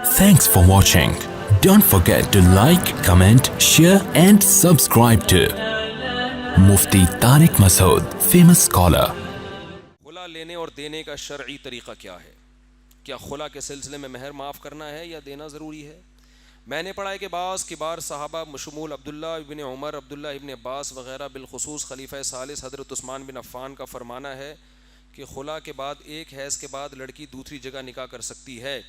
Thanks for watching. Don't forget to like, comment, share and subscribe to Mufti Tariq Masood, famous scholar. خلا لینے اور دینے کا شرعی طریقہ کیا ہے؟ کیا خلا کے سلسلے میں مہر معاف کرنا ہے یا دینا ضروری ہے؟ میں نے پڑھا ہے کہ بعض کبار صحابہ بشمول عبداللہ ابن عمر، عبداللہ ابن عباس وغیرہ، بالخصوص خلیفہ ثالث حضرت عثمان بن عفان کا فرمانا ہے کہ خلا کے بعد ایک حیض کے بعد لڑکی دوسری جگہ نکاح کر سکتی ہے.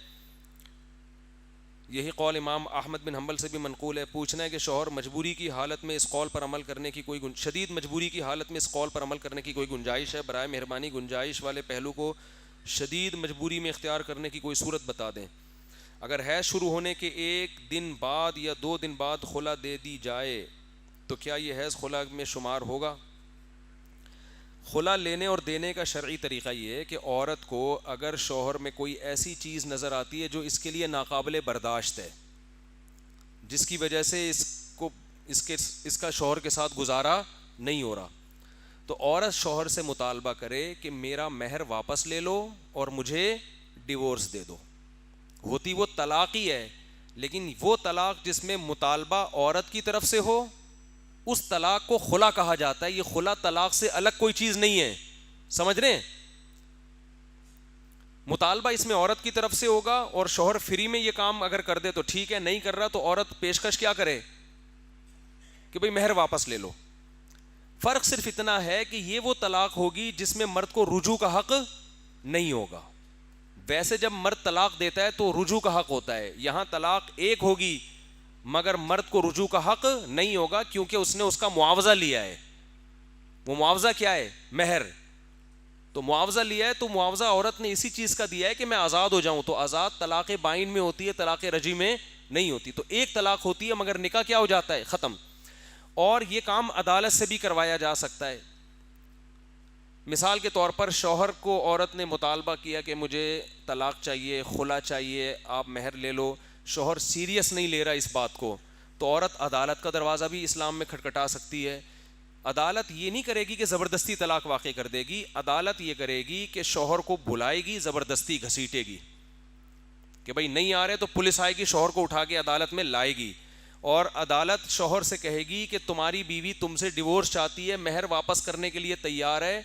یہی قول امام احمد بن حنبل سے بھی منقول ہے. پوچھنا ہے کہ شوہر مجبوری کی حالت میں اس قول پر عمل کرنے کی شدید مجبوری کی حالت میں اس قول پر عمل کرنے کی کوئی گنجائش ہے؟ برائے مہربانی گنجائش والے پہلو کو شدید مجبوری میں اختیار کرنے کی کوئی صورت بتا دیں. اگر حیض شروع ہونے کے 1 دن بعد یا 2 دن بعد خلا دے دی جائے تو کیا یہ حیض خلا میں شمار ہوگا؟ خلا لینے اور دینے کا شرعی طریقہ یہ ہے کہ عورت کو اگر شوہر میں کوئی ایسی چیز نظر آتی ہے جو اس کے لیے ناقابل برداشت ہے، جس کی وجہ سے اس کا شوہر کے ساتھ گزارا نہیں ہو رہا، تو عورت شوہر سے مطالبہ کرے کہ میرا مہر واپس لے لو اور مجھے ڈیورس دے دو. ہوتی وہ طلاق ہی ہے، لیکن وہ طلاق جس میں مطالبہ عورت کی طرف سے ہو اس طلاق کو خلا کہا جاتا ہے. یہ خلا طلاق سے الگ کوئی چیز نہیں ہے، سمجھ رہے ہیں؟ مطالبہ اس میں عورت کی طرف سے ہوگا اور شوہر فری میں یہ کام اگر کر دے تو ٹھیک ہے، نہیں کر رہا تو عورت پیشکش کیا کرے کہ بھئی مہر واپس لے لو. فرق صرف اتنا ہے کہ یہ وہ طلاق ہوگی جس میں مرد کو رجوع کا حق نہیں ہوگا. ویسے جب مرد طلاق دیتا ہے تو رجوع کا حق ہوتا ہے، یہاں طلاق ایک ہوگی مگر مرد کو رجوع کا حق نہیں ہوگا کیونکہ اس نے اس کا معاوضہ لیا ہے. وہ معاوضہ کیا ہے؟ مہر. تو معاوضہ لیا ہے تو معاوضہ عورت نے اسی چیز کا دیا ہے کہ میں آزاد ہو جاؤں. تو آزاد طلاق بائن میں ہوتی ہے، طلاق رجعی میں نہیں ہوتی. تو ایک طلاق ہوتی ہے مگر نکاح کیا ہو جاتا ہے؟ ختم. اور یہ کام عدالت سے بھی کروایا جا سکتا ہے. مثال کے طور پر شوہر کو عورت نے مطالبہ کیا کہ مجھے طلاق چاہیے، خلا چاہیے، آپ مہر لے لو. شوہر سیریس نہیں لے رہا اس بات کو، تو عورت عدالت کا دروازہ بھی اسلام میں کھٹکھٹا سکتی ہے. عدالت یہ نہیں کرے گی کہ زبردستی طلاق واقع کر دے گی، عدالت یہ کرے گی کہ شوہر کو بلائے گی، زبردستی گھسیٹے گی کہ بھائی نہیں آ رہے تو پولیس آئے گی، شوہر کو اٹھا کے عدالت میں لائے گی اور عدالت شوہر سے کہے گی کہ تمہاری بیوی تم سے ڈیورس چاہتی ہے، مہر واپس کرنے کے لیے تیار ہے،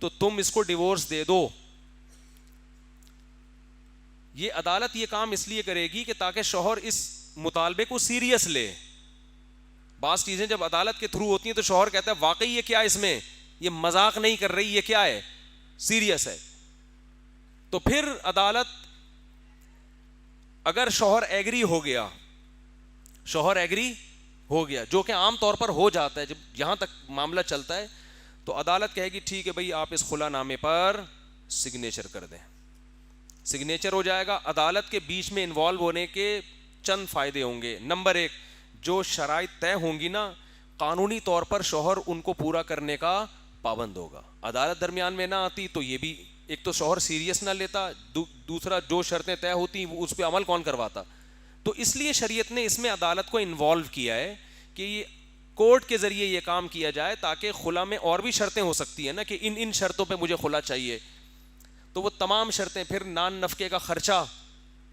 تو تم اس کو ڈیورس دے دو. یہ عدالت یہ کام اس لیے کرے گی کہ تاکہ شوہر اس مطالبے کو سیریس لے. بعض چیزیں جب عدالت کے تھرو ہوتی ہیں تو شوہر کہتا ہے واقعی یہ کیا ہے، اس میں یہ مذاق نہیں کر رہی، یہ کیا ہے، سیریس ہے. تو پھر عدالت اگر شوہر ایگری ہو گیا جو کہ عام طور پر ہو جاتا ہے جب یہاں تک معاملہ چلتا ہے، تو عدالت کہے گی ٹھیک ہے بھئی آپ اس خلا نامے پر سگنیچر کر دیں. سگنیچر ہو جائے گا. عدالت کے بیچ میں انوالو ہونے کے چند فائدے ہوں گے. نمبر 1، جو شرائط طے ہوں گی نا، قانونی طور پر شوہر ان کو پورا کرنے کا پابند ہوگا. عدالت درمیان میں نہ آتی تو یہ بھی ایک تو شوہر سیریس نہ لیتا، دوسرا جو شرطیں طے ہوتی اس پہ عمل کون کرواتا. تو اس لیے شریعت نے اس میں عدالت کو انوالو کیا ہے کہ یہ کورٹ کے ذریعے یہ کام کیا جائے تاکہ خلا میں اور بھی شرطیں ہو سکتی ہیں نا کہ ان شرطوں پہ مجھے خلا چاہیے، تو وہ تمام شرطیں. پھر نان نفقے کا خرچہ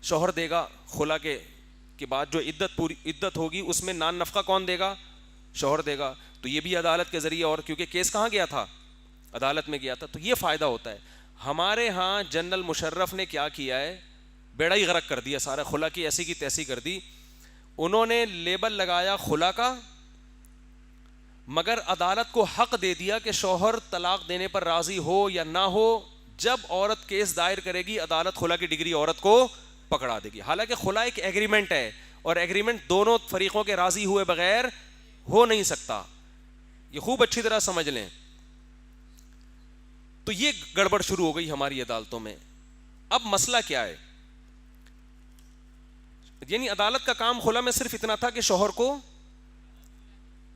شوہر دے گا. خلا کے بعد جو عدت ہوگی اس میں نان نفقہ کون دے گا؟ شوہر دے گا. تو یہ بھی عدالت کے ذریعے، اور کیونکہ کیس کہاں گیا تھا؟ عدالت میں گیا تھا. تو یہ فائدہ ہوتا ہے. ہمارے ہاں جنرل مشرف نے کیا کیا ہے، بیڑا ہی غرق کر دیا سارا، خلا کی ایسی کی تیسی کر دی. انہوں نے لیبل لگایا خلا کا، مگر عدالت کو حق دے دیا کہ شوہر طلاق دینے پر راضی ہو یا نہ ہو، جب عورت کیس دائر کرے گی عدالت خلا کی ڈگری عورت کو پکڑا دے گی. حالانکہ خلا ایک ایگریمنٹ ہے اور ایگریمنٹ دونوں فریقوں کے راضی ہوئے بغیر ہو نہیں سکتا. یہ خوب اچھی طرح سمجھ لیں. تو یہ گڑبڑ شروع ہو گئی ہماری عدالتوں میں. اب مسئلہ کیا ہے؟ یعنی عدالت کا کام خلا میں صرف اتنا تھا کہ شوہر کو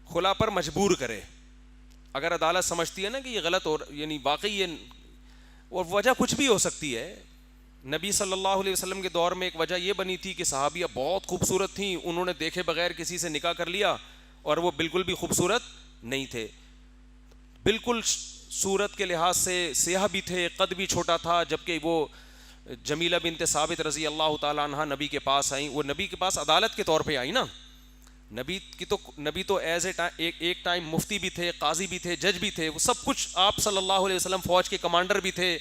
خلا پر مجبور کرے. اگر عدالت سمجھتی ہے نا کہ یہ غلط ہو، یعنی واقعی یہ، اور وجہ کچھ بھی ہو سکتی ہے. نبی صلی اللہ علیہ وسلم کے دور میں ایک وجہ یہ بنی تھی کہ صحابیہ بہت خوبصورت تھیں، انہوں نے دیکھے بغیر کسی سے نکاح کر لیا اور وہ بالکل بھی خوبصورت نہیں تھے، بالکل صورت کے لحاظ سے سیاہ بھی تھے، قد بھی چھوٹا تھا، جبکہ وہ جمیلہ بنت ثابت رضی اللہ تعالیٰ عنہ نبی کے پاس آئیں. وہ نبی کے پاس عدالت کے طور پہ آئی نا. نبی تو ایز اے ایک ٹائم مفتی بھی تھے, قاضی بھی تھے, جج بھی تھے, وہ سب کچھ. آپ صلی اللہ علیہ وسلم فوج کے کمانڈر بھی تھے,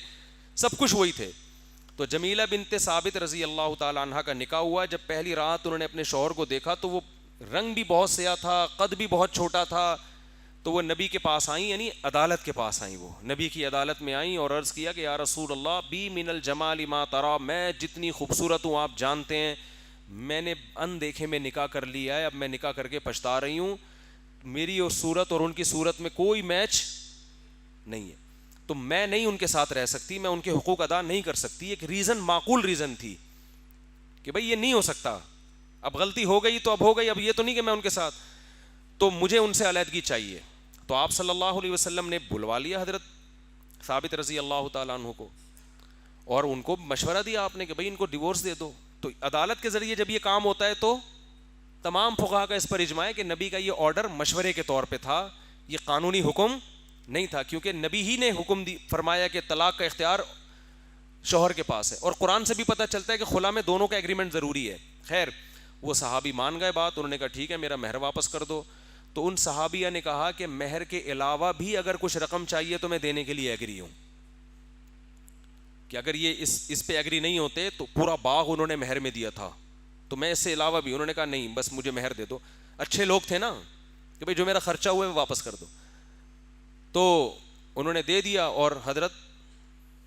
سب کچھ وہی تھے. تو جمیلہ بنت ثابت رضی اللہ تعالیٰ عنہ کا نکاح ہوا. جب پہلی رات انہوں نے اپنے شوہر کو دیکھا تو وہ رنگ بھی بہت سیاہ تھا, قد بھی بہت چھوٹا تھا. تو وہ نبی کے پاس آئیں, یعنی عدالت کے پاس آئیں. وہ نبی کی عدالت میں آئیں اور عرض کیا کہ یا رسول اللہ بی من الجمال ما ترا, میں جتنی خوبصورت ہوں آپ جانتے ہیں, میں نے اندیکھے میں نکاح کر لیا ہے, اب میں نکاح کر کے پچھتا رہی ہوں, میری اور صورت اور ان کی صورت میں کوئی میچ نہیں ہے, تو میں نہیں ان کے ساتھ رہ سکتی, میں ان کے حقوق ادا نہیں کر سکتی. ایک ریزن, معقول ریزن تھی کہ بھئی یہ نہیں ہو سکتا, اب غلطی ہو گئی تو اب ہو گئی, اب یہ تو نہیں کہ میں ان کے ساتھ, تو مجھے ان سے علیحدگی چاہیے. تو آپ صلی اللہ علیہ وسلم نے بلوا لیا حضرت ثابت رضی اللہ تعالیٰ عنہ کو, اور ان کو مشورہ دیا آپ نے کہ بھئی ان کو ڈیورس دے دو. تو عدالت کے ذریعے جب یہ کام ہوتا ہے تو تمام فقہا کا اس پر اجماع ہے کہ نبی کا یہ آرڈر مشورے کے طور پہ تھا, یہ قانونی حکم نہیں تھا, کیونکہ نبی ہی نے حکم فرمایا کہ طلاق کا اختیار شوہر کے پاس ہے. اور قرآن سے بھی پتہ چلتا ہے کہ خلا میں دونوں کا ایگریمنٹ ضروری ہے. خیر وہ صحابی مان گئے بات, انہوں نے کہا ٹھیک ہے میرا مہر واپس کر دو. تو ان صحابیہ نے کہا کہ مہر کے علاوہ بھی اگر کچھ رقم چاہیے تو میں دینے کے لیے ایگری ہوں, کہ اگر یہ اس پہ ایگری نہیں ہوتے تو پورا باغ انہوں نے مہر میں دیا تھا, تو میں اس سے علاوہ بھی. انہوں نے کہا نہیں بس مجھے مہر دے دو. اچھے لوگ تھے نا کہ بھئی جو میرا خرچہ ہوا ہے وہ واپس کر دو. تو انہوں نے دے دیا اور حضرت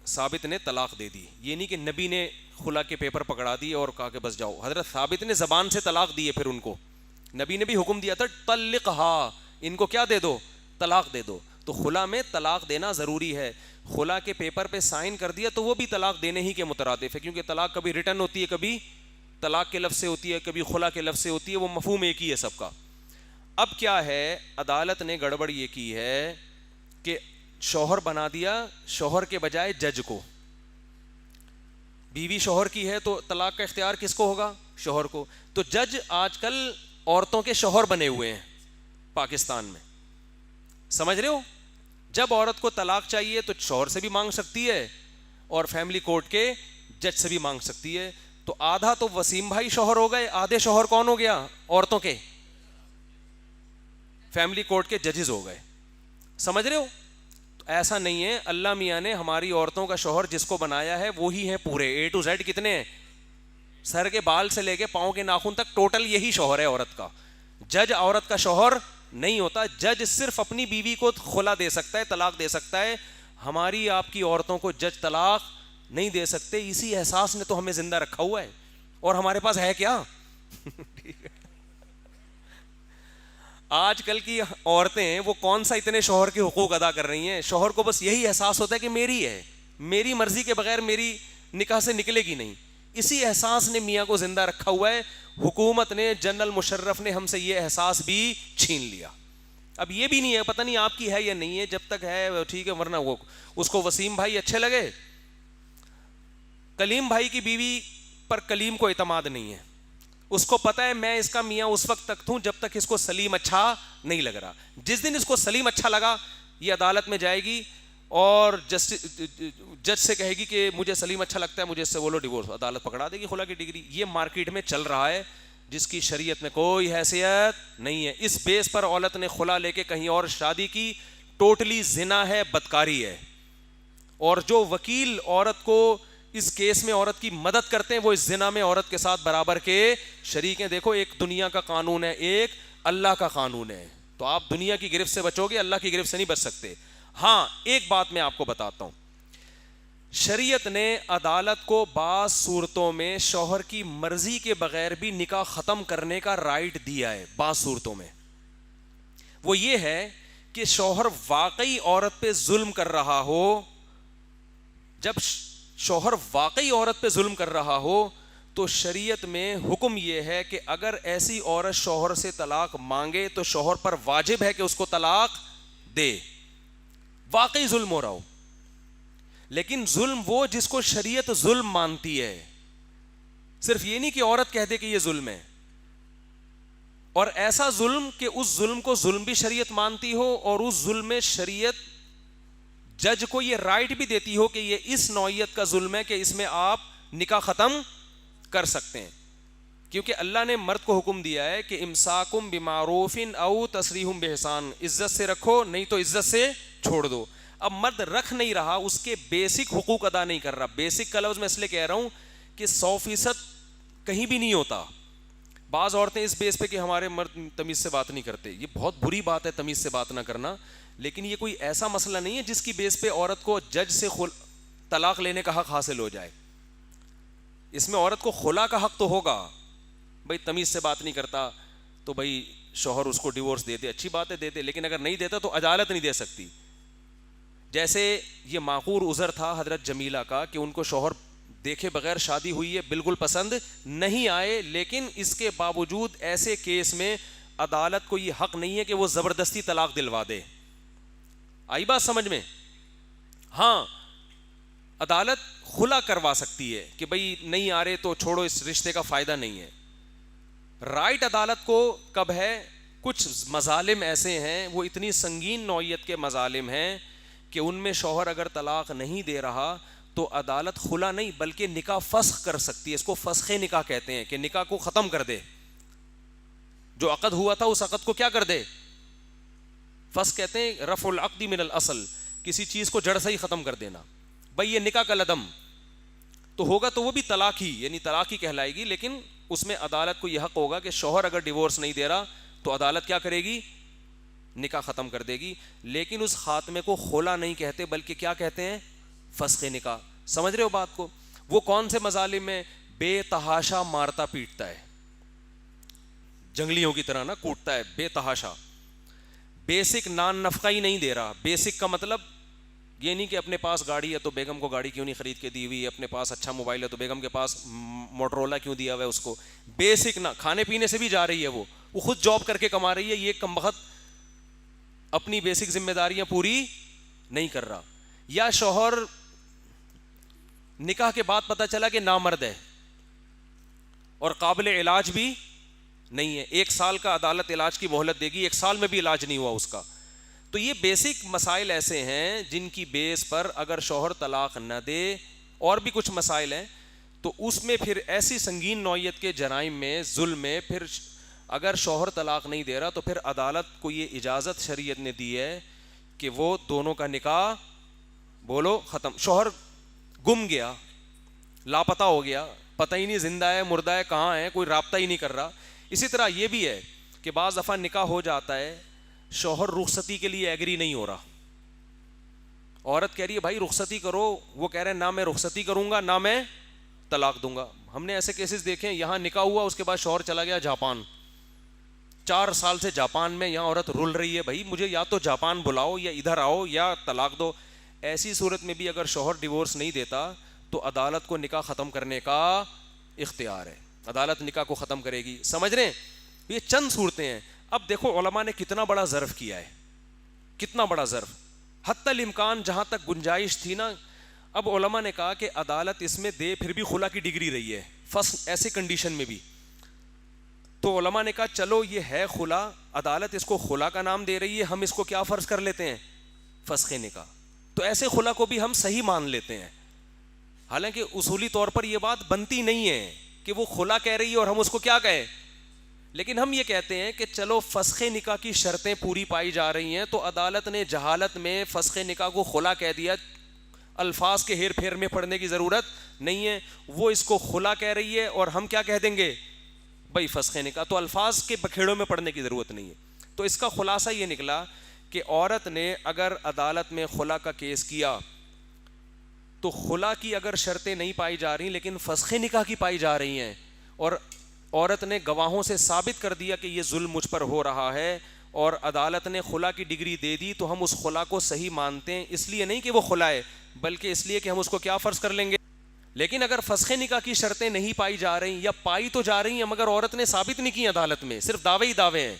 ثابت نے طلاق دے دی. یہ نہیں کہ نبی نے خلا کے پیپر پکڑا دیے اور کہا کہ بس جاؤ, حضرت ثابت نے زبان سے طلاق دی ہے. پھر ان کو نبی نے بھی حکم دیا تھا طلقھا, ان کو کیا دے دو, طلاق دے دو. تو خلا میں طلاق دینا ضروری ہے. خلا کے پیپر پہ سائن کر دیا تو وہ بھی طلاق دینے ہی کے مترادف ہے, کیونکہ طلاق کبھی ریٹرن ہوتی ہے, کبھی طلاق کے لفظ سے ہوتی ہے, کبھی خلا کے لفظ سے ہوتی ہے, وہ مفہوم ایک ہی ہے سب کا. اب کیا ہے, عدالت نے گڑبڑ یہ کی ہے کہ شوہر بنا دیا شوہر کے بجائے جج کو. بیوی شوہر کی ہے تو طلاق کا اختیار کس کو ہوگا, شوہر کو. تو جج آج کل عورتوں کے شوہر بنے ہوئے ہیں پاکستان میں, سمجھ رہے ہو. جب عورت کو طلاق چاہیے تو شوہر سے بھی مانگ سکتی ہے اور فیملی کورٹ کے جج سے بھی مانگ سکتی ہے. تو آدھا تو وسیم بھائی شوہر ہو گئے, آدھے شوہر کون ہو گیا, عورتوں کے فیملی کورٹ کے ججز ہو گئے. سمجھ رہے ہو. تو ایسا نہیں ہے, اللہ میاں نے ہماری عورتوں کا شوہر جس کو بنایا ہے وہی ہے پورے A to Z. کتنے ہیں, سر کے بال سے لے کے پاؤں کے ناخن تک ٹوٹل یہی شوہر ہے عورت کا. جج عورت کا شوہر نہیں ہوتا. جج صرف اپنی بیوی کو خلا دے سکتا ہے, طلاق دے سکتا ہے. ہماری آپ کی عورتوں کو جج طلاق نہیں دے سکتے. اسی احساس نے تو ہمیں زندہ رکھا ہوا ہے, اور ہمارے پاس ہے کیا. آج کل کی عورتیں ہیں وہ کون سا اتنے شوہر کے حقوق ادا کر رہی ہیں. شوہر کو بس یہی احساس ہوتا ہے کہ میری ہے, میری مرضی کے بغیر میری نکاح سے نکلے گی نہیں. اسی احساس نے میاں کو زندہ رکھا ہوا ہے. حکومت نے, جنرل مشرف نے ہم سے یہ احساس بھی چھین لیا. اب یہ بھی نہیں ہے, پتہ نہیں آپ کی ہے یا نہیں ہے, جب تک ہے ٹھیک ہے, ورنہ وہ اس کو وسیم بھائی اچھے لگے. کلیم بھائی کی بیوی پر کلیم کو اعتماد نہیں ہے. اس کو پتہ ہے میں اس کا میاں اس وقت تک ہوں جب تک اس کو سلیم اچھا نہیں لگ رہا. جس دن اس کو سلیم اچھا لگا یہ عدالت میں جائے گی اور جج سے کہے گی کہ مجھے سلیم اچھا لگتا ہے, مجھے اس سے بولو ڈیورس. عدالت پکڑا دے گی خلا کی ڈگری. یہ مارکیٹ میں چل رہا ہے جس کی شریعت میں کوئی حیثیت نہیں ہے. اس بیس پر عورت نے خلا لے کے کہیں اور شادی کی, ٹوٹلی زنا ہے, بدکاری ہے. اور جو وکیل عورت کو اس کیس میں عورت کی مدد کرتے ہیں وہ اس زنا میں عورت کے ساتھ برابر کے شریک ہیں. دیکھو ایک دنیا کا قانون ہے, ایک اللہ کا قانون ہے. تو آپ دنیا کی گرفت سے بچو گے, اللہ کی گرفت سے نہیں بچ سکتے. ہاں ایک بات میں آپ کو بتاتا ہوں, شریعت نے عدالت کو بعض صورتوں میں شوہر کی مرضی کے بغیر بھی نکاح ختم کرنے کا رائٹ دیا ہے. بعض صورتوں میں وہ یہ ہے کہ شوہر واقعی عورت پہ ظلم کر رہا ہو. جب شوہر واقعی عورت پہ ظلم کر رہا ہو تو شریعت میں حکم یہ ہے کہ اگر ایسی عورت شوہر سے طلاق مانگے تو شوہر پر واجب ہے کہ اس کو طلاق دے, واقعی ظلم ہو رہا ہو. لیکن ظلم وہ جس کو شریعت ظلم مانتی ہے, صرف یہ نہیں کہ عورت کہہ دے کہ یہ ظلم ہے. اور ایسا ظلم کہ اس ظلم کو ظلم بھی شریعت مانتی ہو اور اس ظلم میں شریعت جج کو یہ رائٹ بھی دیتی ہو کہ یہ اس نوعیت کا ظلم ہے کہ اس میں آپ نکاح ختم کر سکتے ہیں، کیونکہ اللہ نے مرد کو حکم دیا ہے کہ امساکم بمعروف او تسریحم باحسان، عزت سے رکھو نہیں تو عزت سے چھوڑ دو۔ اب مرد رکھ نہیں رہا، اس کے بیسک حقوق ادا نہیں کر رہا۔ بیسک کا لفظ میں اس لیے کہہ رہا ہوں کہ 100% کہیں بھی نہیں ہوتا۔ بعض عورتیں اس بیس پہ کہ ہمارے مرد تمیز سے بات نہیں کرتے، یہ بہت بری بات ہے تمیز سے بات نہ کرنا، لیکن یہ کوئی ایسا مسئلہ نہیں ہے جس کی بیس پہ عورت کو جج سے طلاق لینے کا حق حاصل ہو جائے۔ اس میں عورت کو خلا کا حق تو ہوگا، بھائی تمیز سے بات نہیں کرتا تو بھائی شوہر اس کو ڈیورس دے دے، اچھی بات ہے دے دے، لیکن اگر نہیں دیتا تو عدالت نہیں دے سکتی۔ جیسے یہ معقور عذر تھا حضرت جمیلہ کا کہ ان کو شوہر دیکھے بغیر شادی ہوئی ہے، بالکل پسند نہیں آئے، لیکن اس کے باوجود ایسے کیس میں عدالت کو یہ حق نہیں ہے کہ وہ زبردستی طلاق دلوا دے۔ آئی بات سمجھ میں؟ ہاں عدالت خلا کروا سکتی ہے کہ بھئی نہیں آ رہے تو چھوڑو، اس رشتے کا فائدہ نہیں ہے۔ رائٹ عدالت کو کب ہے؟ کچھ مظالم ایسے ہیں، وہ اتنی سنگین نوعیت کے مظالم ہیں کہ ان میں شوہر اگر طلاق نہیں دے رہا تو عدالت خلا نہیں بلکہ نکاح فسخ کر سکتی ہے۔ اس کو فسخ نکاح کہتے ہیں کہ نکاح کو ختم کر دے، جو عقد ہوا تھا اس عقد کو کیا کر دے؟ فسخ کہتے ہیں رفع العقد من الاصل، کسی چیز کو جڑ سے ہی ختم کر دینا۔ بھئی یہ نکاح کا لدم تو ہوگا تو وہ بھی طلاق ہی، یعنی طلاق ہی کہلائے گی، لیکن اس میں عدالت کو یہ حق ہوگا کہ شوہر اگر ڈیورس نہیں دے رہا تو عدالت کیا کرے گی؟ نکاح ختم کر دے گی۔ لیکن اس خاتمے کو خلا نہیں کہتے بلکہ کیا کہتے ہیں؟ فسخ نکاح۔ سمجھ رہے ہو بات کو؟ وہ کون سے مظالم میں؟ بے تحاشا مارتا پیٹتا ہے، جنگلیوں کی طرح نا کوٹتا ہے بے تحاشا، بیسک نان نفقہ ہی نہیں دے رہا۔ بیسک کا مطلب یہ نہیں کہ اپنے پاس گاڑی ہے تو بیگم کو گاڑی کیوں نہیں خرید کے دی ہوئی، اپنے پاس اچھا موبائل ہے تو بیگم کے پاس موٹرولا کیوں دیا ہوا ہے اس کو۔ بیسک نہ، کھانے پینے سے بھی جا رہی ہے، وہ خود جاب کر کے کما رہی ہے، یہ کمبخت اپنی بیسک ذمہ داریاں پوری نہیں کر رہا۔ یا شوہر نکاح کے بعد پتہ چلا کہ نامرد ہے اور قابل علاج بھی نہیں ہے، 1 سال کا عدالت علاج کی مہلت دے گی، 1 سال میں بھی علاج نہیں ہوا اس کا۔ تو یہ بیسک مسائل ایسے ہیں جن کی بیس پر اگر شوہر طلاق نہ دے، اور بھی کچھ مسائل ہیں، تو اس میں پھر ایسی سنگین نوعیت کے جرائم میں، ظلم میں، پھر اگر شوہر طلاق نہیں دے رہا تو پھر عدالت کو یہ اجازت شریعت نے دی ہے کہ وہ دونوں کا نکاح بولو ختم۔ شوہر گم گیا، لاپتہ ہو گیا، پتہ ہی نہیں زندہ ہے مردہ ہے کہاں ہے، کوئی رابطہ ہی نہیں کر رہا۔ اسی طرح یہ بھی ہے کہ بعض دفعہ نکاح ہو جاتا ہے، شوہر رخصتی کے لیے ایگری نہیں ہو رہا، عورت کہہ رہی ہے بھائی رخصتی کرو، وہ کہہ رہے ہیں نہ میں رخصتی کروں گا نہ میں طلاق دوں گا۔ ہم نے ایسے کیسز دیکھے ہیں، یہاں نکاح ہوا اس کے بعد شوہر چلا گیا جاپان، 4 سال سے جاپان میں، یہاں عورت رول رہی ہے بھائی مجھے یا تو جاپان بلاؤ یا ادھر آؤ یا طلاق دو۔ ایسی صورت میں بھی اگر شوہر ڈیورس نہیں دیتا تو عدالت کو نکاح ختم کرنے کا اختیار ہے، عدالت نکاح کو ختم کرے گی۔ سمجھ رہے ہیں؟ یہ چند صورتیں ہیں۔ اب دیکھو علماء نے کتنا بڑا ظرف کیا ہے، کتنا بڑا ظرف، حتی الامکان جہاں تک گنجائش تھی نا، اب علماء نے کہا کہ عدالت اس میں دے، پھر بھی خلا کی ڈگری رہی ہے فسخ ایسی کنڈیشن میں بھی، تو علماء نے کہا چلو یہ ہے خلا، عدالت اس کو خلا کا نام دے رہی ہے، ہم اس کو کیا فرض کر لیتے ہیں؟ فسخ نکاح۔ تو ایسے خلا کو بھی ہم صحیح مان لیتے ہیں، حالانکہ اصولی طور پر یہ بات بنتی نہیں ہے کہ وہ خلا کہہ رہی ہے اور ہم اس کو کیا کہیں، لیکن ہم یہ کہتے ہیں کہ چلو فسخ نکاح کی شرطیں پوری پائی جا رہی ہیں تو عدالت نے جہالت میں فسخ نکاح کو خلا کہہ دیا، الفاظ کے ہیر پھیر میں پڑھنے کی ضرورت نہیں ہے، وہ اس کو خلا کہہ رہی ہے اور ہم کیا کہہ دیں گے؟ بھائی فسخ نکاح، تو الفاظ کے بکھیڑوں میں پڑھنے کی ضرورت نہیں ہے۔ تو اس کا خلاصہ یہ نکلا کہ عورت نے اگر عدالت میں خلا کا کیس کیا تو خلا کی اگر شرطیں نہیں پائی جا رہی لیکن فسخ نکاح کی پائی جا رہی ہیں، اور عورت نے گواہوں سے ثابت کر دیا کہ یہ ظلم مجھ پر ہو رہا ہے اور عدالت نے خلا کی ڈگری دے دی، تو ہم اس خلا کو صحیح مانتے ہیں، اس لیے نہیں کہ وہ خلا ہے بلکہ اس لیے کہ ہم اس کو کیا فرض کر لیں گے۔ لیکن اگر فسخ نکاح کی شرطیں نہیں پائی جا رہی یا پائی تو جا رہی ہیں مگر عورت نے ثابت نہیں کی عدالت میں، صرف دعوے ہی دعوے ہیں،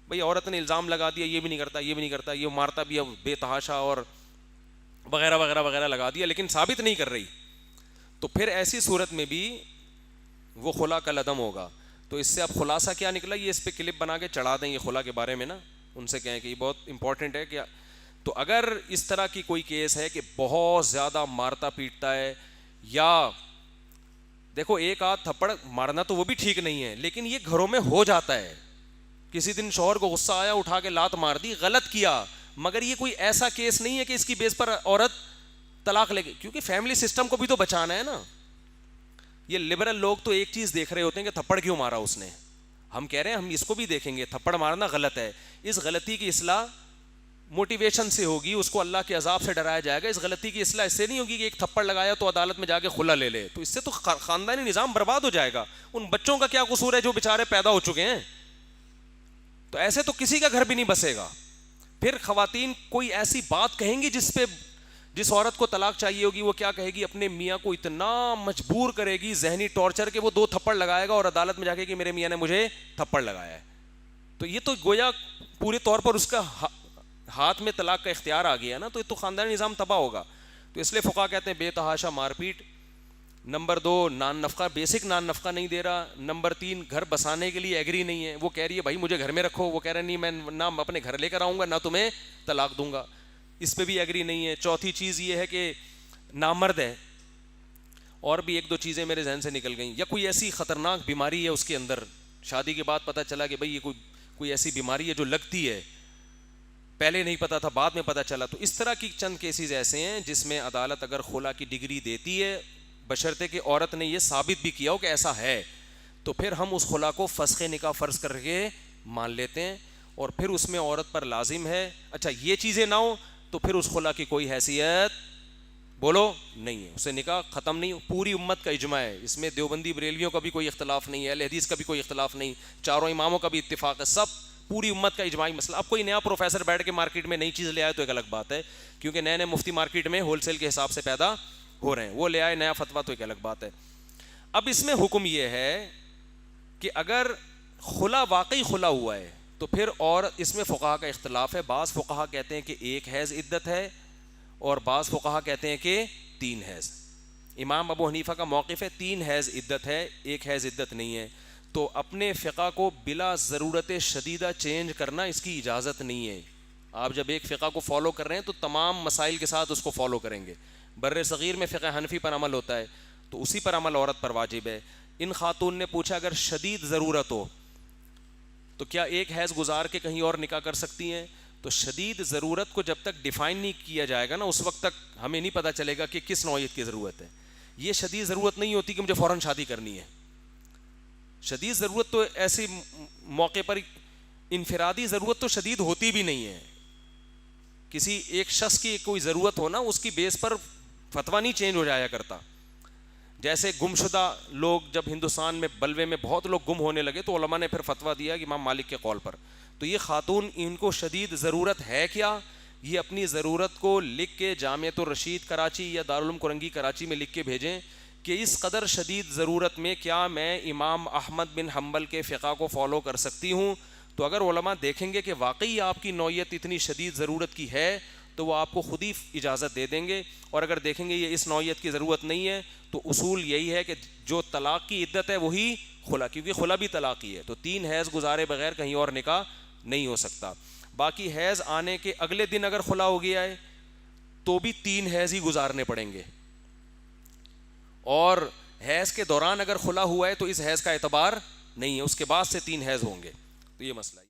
بھئی عورت نے الزام لگا دیا یہ بھی نہیں کرتا یہ بھی نہیں کرتا، یہ مارتا بھی اب بے تحاشا اور وغیرہ وغیرہ وغیرہ لگا دیا، لیکن ثابت نہیں کر رہی، تو پھر ایسی صورت میں بھی وہ خلا کا لدم ہوگا۔ تو اس سے اب خلاصہ کیا نکلا، یہ اس پہ کلپ بنا کے چڑھا دیں یہ خلا کے بارے میں نا، ان سے کہیں کہ یہ بہت امپورٹنٹ ہے کہ تو اگر اس طرح کی کوئی کیس ہے کہ بہت زیادہ مارتا پیٹتا ہے، یا دیکھو ایک آدھ تھپڑ مارنا تو وہ بھی ٹھیک نہیں ہے، لیکن یہ گھروں میں ہو جاتا ہے. کسی دن شوہر کو غصہ آیا، اٹھا کے لات مار دی، غلط کیا، مگر یہ کوئی ایسا کیس نہیں ہے کہ اس کی بیس پر عورت طلاق لے گی، کیونکہ فیملی سسٹم کو بھی تو بچانا ہے نا. یہ لبرل لوگ تو ایک چیز دیکھ رہے ہوتے ہیں کہ تھپڑ کیوں مارا اس نے. ہم کہہ رہے ہیں ہم اس کو بھی دیکھیں گے، تھپڑ مارنا غلط ہے، اس غلطی کی اصلاح موٹیویشن سے ہوگی، اس کو اللہ کے عذاب سے ڈرایا جائے گا. اس غلطی کی اصلاح اس سے نہیں ہوگی کہ ایک تھپڑ لگایا تو عدالت میں جا کے خلا لے لے، تو اس سے تو خاندانی نظام برباد ہو جائے گا. ان بچوں کا کیا قصور ہے جو بیچارے پیدا ہو چکے ہیں؟ تو ایسے تو کسی کا گھر بھی نہیں بسے گا. پھر خواتین کوئی ایسی بات کہیں گی جس عورت کو طلاق چاہیے ہوگی، وہ کیا کہے گی؟ اپنے میاں کو اتنا مجبور کرے گی ذہنی ٹارچر کہ وہ 2 تھپڑ لگائے گا اور عدالت میں جا کے کہ میرے میاں نے مجھے تھپڑ لگایا ہے. تو یہ تو گویا پورے طور پر اس کا ہاتھ میں طلاق کا اختیار آ گیا نا، تو یہ تو خاندانی نظام تباہ ہوگا. تو اس لیے فقہا کہتے ہیں بے تحاشا مار پیٹ. نمبر 2 نان نفقہ، بیسک نان نفقہ نہیں دے رہا. نمبر 3 گھر بسانے کے لیے ایگری نہیں ہے، وہ کہہ رہی ہے بھائی مجھے گھر میں رکھو، وہ کہہ رہا ہے نہیں میں نہ اپنے گھر لے کر آؤں گا نہ تمہیں طلاق دوں گا، اس پہ بھی ایگری نہیں ہے. چوتھی چیز یہ ہے کہ نامرد ہے. اور بھی 1-2 چیزیں میرے ذہن سے نکل گئیں. یا کوئی ایسی خطرناک بیماری ہے اس کے اندر، شادی کے بعد پتہ چلا کہ بھائی یہ کوئی ایسی بیماری ہے جو لگتی ہے، پہلے نہیں پتا تھا بعد میں پتا چلا. تو اس طرح کی چند کیسز ایسے ہیں جس میں عدالت اگر خلا کی ڈگری دیتی ہے، بشرطے کہ عورت نے یہ ثابت بھی کیا ہو کہ ایسا ہے، تو پھر ہم اس خلا کو فسخ نکاح فرض کر کے مان لیتے ہیں. اور پھر اس میں عورت پر لازم ہے، اچھا یہ چیزیں نہ ہو تو پھر اس خلا کی کوئی حیثیت بولو نہیں ہے، اسے نکاح ختم نہیں. پوری امت کا اجماع ہے اس میں، دیوبندی بریلویوں کا بھی کوئی اختلاف نہیں ہے، اہل حدیث کا بھی کوئی اختلاف نہیں، چاروں اماموں کا بھی اتفاق ہے، سب پوری امت کا اجماعی مسئلہ. اب کوئی نیا پروفیسر بیٹھ کے مارکیٹ میں نئی چیز لے آئے تو ایک الگ بات ہے، کیونکہ نئے مفتی مارکیٹ میں ہول سیل کے حساب سے پیدا ہو رہے ہیں، وہ لے آئے نیا فتویٰ تو ایک الگ بات ہے. اب اس میں حکم یہ ہے کہ اگر خلا واقعی خلا ہوا ہے تو پھر، اور اس میں فقہا کا اختلاف ہے، بعض فقہا کہتے ہیں کہ 1 حیض عدت ہے اور بعض فقہا کہتے ہیں کہ 3 حیض. امام ابو حنیفہ کا موقف ہے 3 حیض عدت ہے، 1 حیض عدت نہیں ہے. تو اپنے فقہ کو بلا ضرورت شدیدہ چینج کرنا اس کی اجازت نہیں ہے. آپ جب ایک فقہ کو فالو کر رہے ہیں تو تمام مسائل کے ساتھ اس کو فالو کریں گے. بر صغیر میں فقہ حنفی پر عمل ہوتا ہے تو اسی پر عمل عورت پر واجب ہے. ان خاتون نے پوچھا اگر شدید ضرورت ہو تو کیا 1 حیض گزار کے کہیں اور نکاح کر سکتی ہیں؟ تو شدید ضرورت کو جب تک ڈیفائن نہیں کیا جائے گا نا، اس وقت تک ہمیں نہیں پتہ چلے گا کہ کس نوعیت کی ضرورت ہے. یہ شدید ضرورت نہیں ہوتی کہ مجھے فوراً شادی کرنی ہے. شدید ضرورت تو ایسے موقع پر، انفرادی ضرورت تو شدید ہوتی بھی نہیں ہے. کسی ایک شخص کی کوئی ضرورت ہو نا، اس کی بیس پر فتویٰ نہیں چینج ہو جایا کرتا. جیسے گمشدہ لوگ جب ہندوستان میں بلوے میں بہت لوگ گم ہونے لگے تو علماء نے پھر فتویٰ دیا کہ امام مالک کے قول پر. تو یہ خاتون ان کو شدید ضرورت ہے کیا، یہ اپنی ضرورت کو لکھ کے جامعۃ الرشید کراچی یا دارالعلوم کرنگی کراچی میں لکھ کے بھیجیں کہ اس قدر شدید ضرورت میں کیا میں امام احمد بن حنبل کے فقہ کو فالو کر سکتی ہوں. تو اگر علماء دیکھیں گے کہ واقعی آپ کی نوعیت اتنی شدید ضرورت کی ہے تو وہ آپ کو خود ہی اجازت دے دیں گے. اور اگر دیکھیں گے یہ اس نوعیت کی ضرورت نہیں ہے تو اصول یہی ہے کہ جو طلاق کی عدت ہے وہی خلا، کیونکہ خلا بھی طلاق ہی ہے. تو 3 حیض گزارے بغیر کہیں اور نکاح نہیں ہو سکتا. باقی حیض آنے کے اگلے دن اگر خلا ہو گیا ہے تو بھی 3 حیض ہی گزارنے پڑیں گے، اور حیض کے دوران اگر خلا ہوا ہے تو اس حیض کا اعتبار نہیں ہے، اس کے بعد سے 3 حیض ہوں گے. تو یہ مسئلہ ہے.